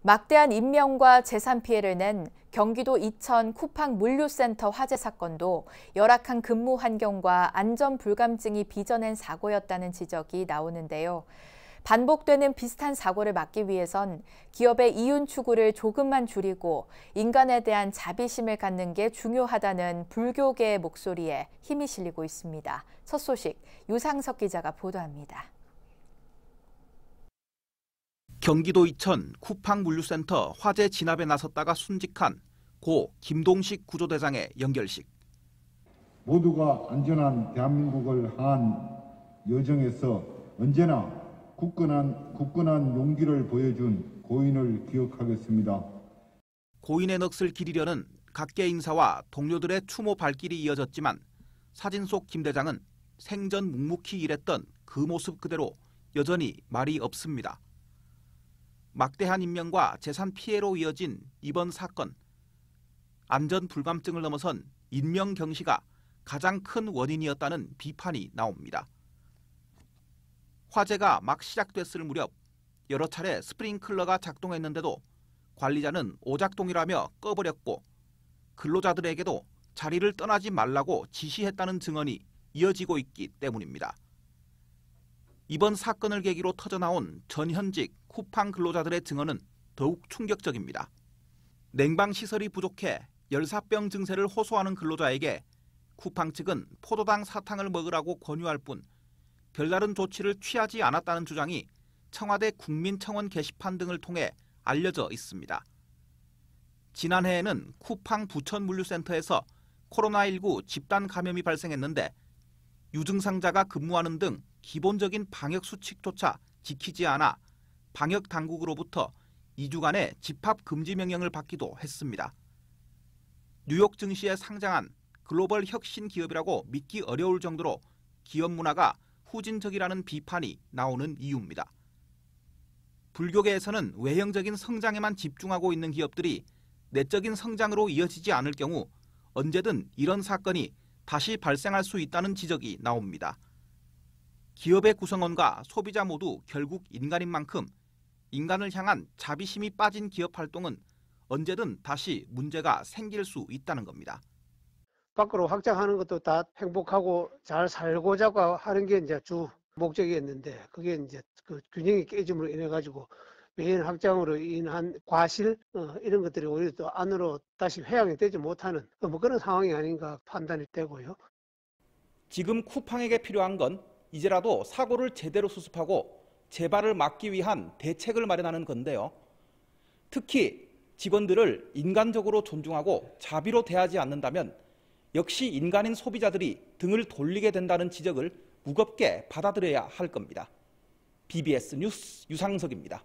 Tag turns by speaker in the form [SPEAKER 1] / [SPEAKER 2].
[SPEAKER 1] 막대한 인명과 재산 피해를 낸 경기도 이천 쿠팡 물류센터 화재 사건도 열악한 근무 환경과 안전 불감증이 빚어낸 사고였다는 지적이 나오는데요. 반복되는 비슷한 사고를 막기 위해선 기업의 이윤 추구를 조금만 줄이고 인간에 대한 자비심을 갖는 게 중요하다는 불교계의 목소리에 힘이 실리고 있습니다. 첫 소식 유상석 기자가 보도합니다.
[SPEAKER 2] 경기도 이천 쿠팡 물류센터 화재 진압에 나섰다가 순직한 고 김동식 구조대장의 연결식.
[SPEAKER 3] 모두가 안전한 대한민국을 향한 여정에서 언제나 굳건한 용기를 보여준 고인을 기억하겠습니다.
[SPEAKER 2] 고인의 넋을 기리려는 각계 인사와 동료들의 추모 발길이 이어졌지만 사진 속 김 대장은 생전 묵묵히 일했던 그 모습 그대로 여전히 말이 없습니다. 막대한 인명과 재산 피해로 이어진 이번 사건. 안전 불감증을 넘어선 인명 경시가 가장 큰 원인이었다는 비판이 나옵니다. 화재가 막 시작됐을 무렵 여러 차례 스프링클러가 작동했는데도 관리자는 오작동이라며 꺼버렸고 근로자들에게도 자리를 떠나지 말라고 지시했다는 증언이 이어지고 있기 때문입니다. 이번 사건을 계기로 터져나온 전현직 쿠팡 근로자들의 증언은 더욱 충격적입니다. 냉방시설이 부족해 열사병 증세를 호소하는 근로자에게 쿠팡 측은 포도당 사탕을 먹으라고 권유할 뿐 별다른 조치를 취하지 않았다는 주장이 청와대 국민청원 게시판 등을 통해 알려져 있습니다. 지난해에는 쿠팡 부천물류센터에서 코로나19 집단 감염이 발생했는데 유증상자가 근무하는 등 기본적인 방역 수칙조차 지키지 않아 방역 당국으로부터 2주간의 집합 금지 명령을 받기도 했습니다. 뉴욕 증시에 상장한 글로벌 혁신 기업이라고 믿기 어려울 정도로 기업 문화가 후진적이라는 비판이 나오는 이유입니다. 불교계에서는 외형적인 성장에만 집중하고 있는 기업들이 내적인 성장으로 이어지지 않을 경우 언제든 이런 사건이 다시 발생할 수 있다는 지적이 나옵니다. 기업의 구성원과 소비자 모두 결국 인간인 만큼 인간을 향한 자비심이 빠진 기업 활동은 언제든 다시 문제가 생길 수 있다는 겁니다.
[SPEAKER 4] 밖으로 확장하는 것도 다 행복하고 잘 살고자 하는 게 이제 주 목적이었는데 그게 이제 그 균형이 깨짐으로 인해 가지고 외인 확장으로 인한 과실 이런 것들이 오히려 또 안으로 다시 회항이 되지 못하는 뭐 그런 상황이 아닌가 판단이 되고요.
[SPEAKER 2] 지금 쿠팡에게 필요한 건 이제라도 사고를 제대로 수습하고 재발을 막기 위한 대책을 마련하는 건데요. 특히 직원들을 인간적으로 존중하고 자비로 대하지 않는다면 역시 인간인 소비자들이 등을 돌리게 된다는 지적을 무겁게 받아들여야 할 겁니다. BBS 뉴스 유상석입니다.